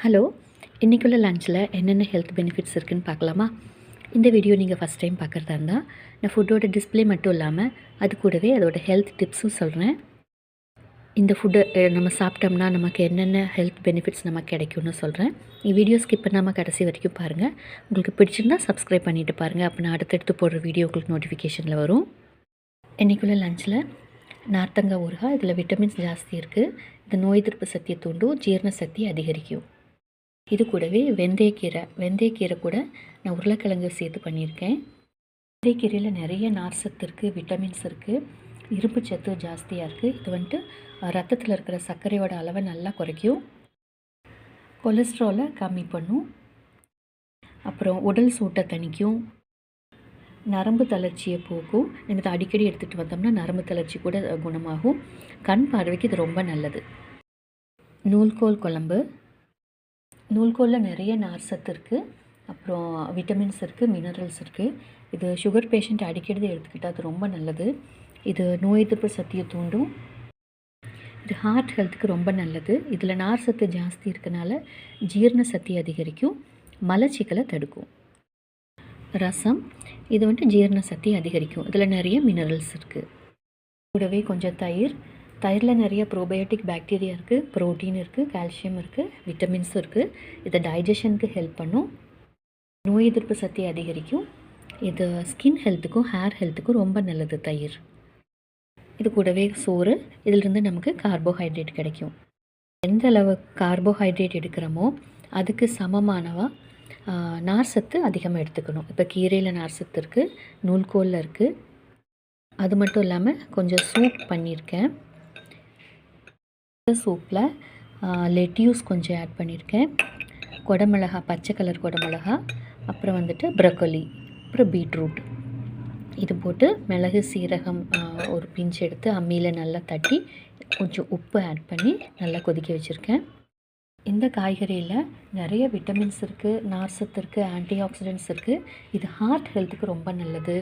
Hello, இன்றைக்குள்ள லஞ்சில் என்னென்ன health benefits இருக்குதுன்னு பார்க்கலாமா? இந்த வீடியோ நீங்கள் ஃபஸ்ட் டைம் பார்க்குறதா இருந்தால் நான் ஃபுட்டோட டிஸ்பிளே மட்டும் இல்லாமல் அது கூடவே அதோட ஹெல்த் டிப்ஸும் சொல்கிறேன். இந்த ஃபுட்டை நம்ம சாப்பிட்டோம்னா நமக்கு என்னென்ன ஹெல்த் பெனிஃபிட்ஸ் நமக்கு கிடைக்கும்னு சொல்கிறேன். வீடியோ ஸ்கிப் பண்ணாமல் கடைசி வரைக்கும் பாருங்கள். உங்களுக்கு பிடிச்சிருந்தா சப்ஸ்கிரைப் பண்ணிவிட்டு பாருங்கள். அப்போ நான் அடுத்தடுத்து போடுற வீடியோ உங்களுக்கு நோட்டிஃபிகேஷனில் வரும். இன்றைக்குள்ள லஞ்சில் நார்த்தங்காய் ஊறுகாய். இதில் விட்டமின்ஸ் ஜாஸ்தி இருக்குது. இது நோய் எதிர்ப்பு சக்தியை தூண்டும், ஜீரண சக்தி அதிகரிக்கும். இது கூடவே வெந்தயக்கீரை கூட நான் உருளைக்கிழங்கு சேர்த்து பண்ணியிருக்கேன். வெந்தயக்கீரையில் நிறைய நார் சத்து இருக்குது, விட்டமின்ஸ் இருக்குது, இரும்பு சத்து ஜாஸ்தியாக இருக்குது. இது வந்துட்டு ரத்தத்தில் இருக்கிற சர்க்கரையோட அளவை நல்லா குறைக்கும், கொலஸ்ட்ராலை கம்மி பண்ணும், அப்புறம் உடல் சூட்டை தணிக்கும், நரம்பு தளர்ச்சியை போக்கும். எனக்கு அடிக்கடி எடுத்துகிட்டு வந்தோம்னா நரம்பு தளர்ச்சி கூட குணமாகும். கண் பார்வைக்கு இது ரொம்ப நல்லது. நூல்கோல் குழம்பு. நூல்கோலில் நிறைய நார் சத்து இருக்குது, அப்புறம் விட்டமின்ஸ் இருக்குது, மினரல்ஸ் இருக்குது. இது சுகர் பேஷண்ட் அடிக்கடி எடுத்துக்கிட்டால் அது ரொம்ப நல்லது. இது நோய் எதிர்ப்பு சக்தியை தூண்டும். இது ஹார்ட் ஹெல்த்துக்கு ரொம்ப நல்லது. இதில் நார் சத்து ஜாஸ்தி இருக்கனால ஜீரண சக்தி அதிகரிக்கும், மலச்சிக்கலை தடுக்கும். ரசம். இது வந்துட்டு ஜீரண சக்தி அதிகரிக்கும். இதில் நிறைய மினரல்ஸ் இருக்குது. கூடவே கொஞ்சம் தயிரில் நிறைய ப்ரோபயோட்டிக் பாக்டீரியா இருக்குது, ப்ரோட்டீன் இருக்குது, கால்சியம் இருக்குது, விட்டமின்ஸும் இருக்குது. இது டைஜஷனுக்கு ஹெல்ப் பண்ணும், நோய் எதிர்ப்பு சக்தியை அதிகரிக்கும். இது ஸ்கின் ஹெல்த்துக்கும் ஹேர் ஹெல்த்துக்கும் ரொம்ப நல்லது தயிர். இது கூடவே சோறு. இதிலிருந்து நமக்கு கார்போஹைட்ரேட் கிடைக்கும். எந்த அளவு கார்போஹைட்ரேட் எடுக்கிறோமோ அதுக்கு சமமானவா நார் சத்து அதிகமாக எடுத்துக்கணும். இப்போ கீரையில் நார் சத்து இருக்குது, நூல்கோலில் இருக்குது. அது மட்டும் இல்லாமல் கொஞ்சம் சூப் பண்ணியிருக்கேன். சூப்பில் லெட்யூஸ் கொஞ்சம் ஆட் பண்ணியிருக்கேன், குடமிளகா, பச்சை கலர் குடமிளகா, அப்புறம் வந்துட்டு ப்ரொக்கோலி, அப்புறம் பீட்ரூட். இது போட்டு மிளகு சீரகம் ஒரு பிஞ்ச் எடுத்து அம்மியில் நல்லா தட்டி கொஞ்சம் உப்பு ஆட் பண்ணி நல்லா கொதிக்க வச்சுருக்கேன். இந்த காய்கறியில் நிறைய விட்டமின்ஸ் இருக்குது, நார் சத்து இருக்குது, ஆன்டி ஆக்சிடென்ட்ஸ் இருக்குது. இது ஹார்ட் ஹெல்த்துக்கு ரொம்ப நல்லது.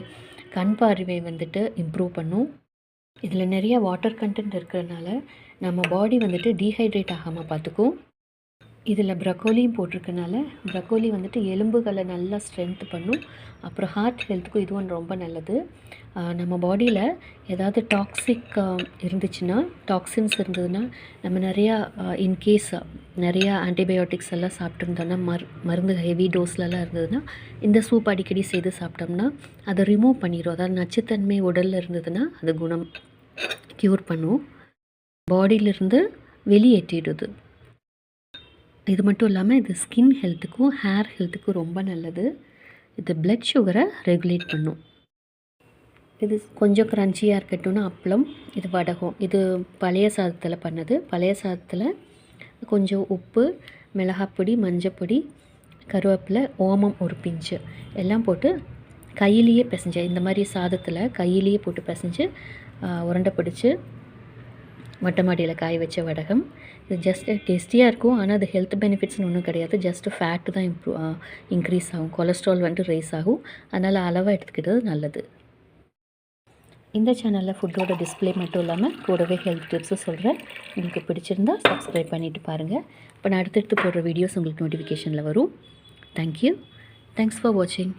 கண் பார்வை வந்துட்டு இம்ப்ரூவ் பண்ணும். இதில் நிறைய வாட்டர் கண்டென்ட் இருக்கிறதுனால நம்ம பாடி வந்துட்டு டீஹைட்ரேட் ஆகாமல் பார்த்துக்கும். இதில் ப்ரொக்கோலியும் போட்டிருக்கனால ப்ரொக்கோலி வந்துட்டு எலும்புகளை நல்லா ஸ்ட்ரென்த் பண்ணும். அப்புறம் ஹார்ட் ஹெல்த்துக்கும் இதுவும் ரொம்ப நல்லது. நம்ம பாடியில் ஏதாவது டாக்ஸிக் இருந்துச்சுன்னா, டாக்ஸின்ஸ் இருந்ததுன்னா, நம்ம நிறையா இன்கேஸ் நிறையா ஆன்டிபயோட்டிக்ஸ் எல்லாம் சாப்பிட்ருந்தோன்னா, மருந்து ஹெவி டோஸ்லலாம் இருந்ததுன்னா இந்த சூப் அடிக்கடி செய்து சாப்பிட்டோம்னா அதை ரிமூவ் பண்ணிடும். அதாவது நச்சுத்தன்மை உடலில் இருந்ததுன்னா அது க்யூர் பண்ணும், பாடியிலிருந்து வெளியேற்றிடுது. இது மட்டும் இல்லாமல் இது ஸ்கின் ஹெல்த்துக்கும் ஹேர் ஹெல்த்துக்கும் ரொம்ப நல்லது. இது பிளட் சுகரை ரெகுலேட் பண்ணும். இது கொஞ்சம் க்ரன்ச்சியாக இருக்கட்டும்னா அப்பளம். இது வடகம். இது பழைய சாதத்தில் பண்ணது. பழைய சாதத்தில் கொஞ்சம் உப்பு, மிளகாப்பொடி, மஞ்சப்பொடி, கருவேப்பிலை, ஓமம் ஒரு பிஞ்சு எல்லாம் போட்டு கையிலேயே பிசைஞ்சு, இந்த மாதிரி சாதத்தில் கையிலேயே போட்டு பிசைஞ்சு உருண்டை பிடிச்சி மொட்டை மாடியில் காய வச்ச வடகம். இது ஜஸ்ட் டேஸ்டியாக இருக்கும், ஆனால் அது ஹெல்த் பெனிஃபிட்ஸ்னு ஒன்றும் கிடையாது. ஜஸ்ட் ஃபேட்டு தான் இன்க்ரீஸ் ஆகும், கொலஸ்ட்ரால் வந்துட்டு ரைஸ் ஆகும். அதனால் அளவாக எடுத்துக்கிட்டது நல்லது. இந்த சேனலில் ஃபுட்டோட டிஸ்பிளே மட்டும் இல்லாமல் கூடவே ஹெல்த் டிப்ஸும் சொல்கிறேன். உங்களுக்கு பிடிச்சிருந்தால் சப்ஸ்கிரைப் பண்ணிவிட்டு பாருங்கள். இப்போ நான் அடுத்தடுத்து போடுற வீடியோஸ் உங்களுக்கு நோட்டிஃபிகேஷனில் வரும். தேங்க்யூ. தேங்க்ஸ் ஃபார் வாட்சிங்.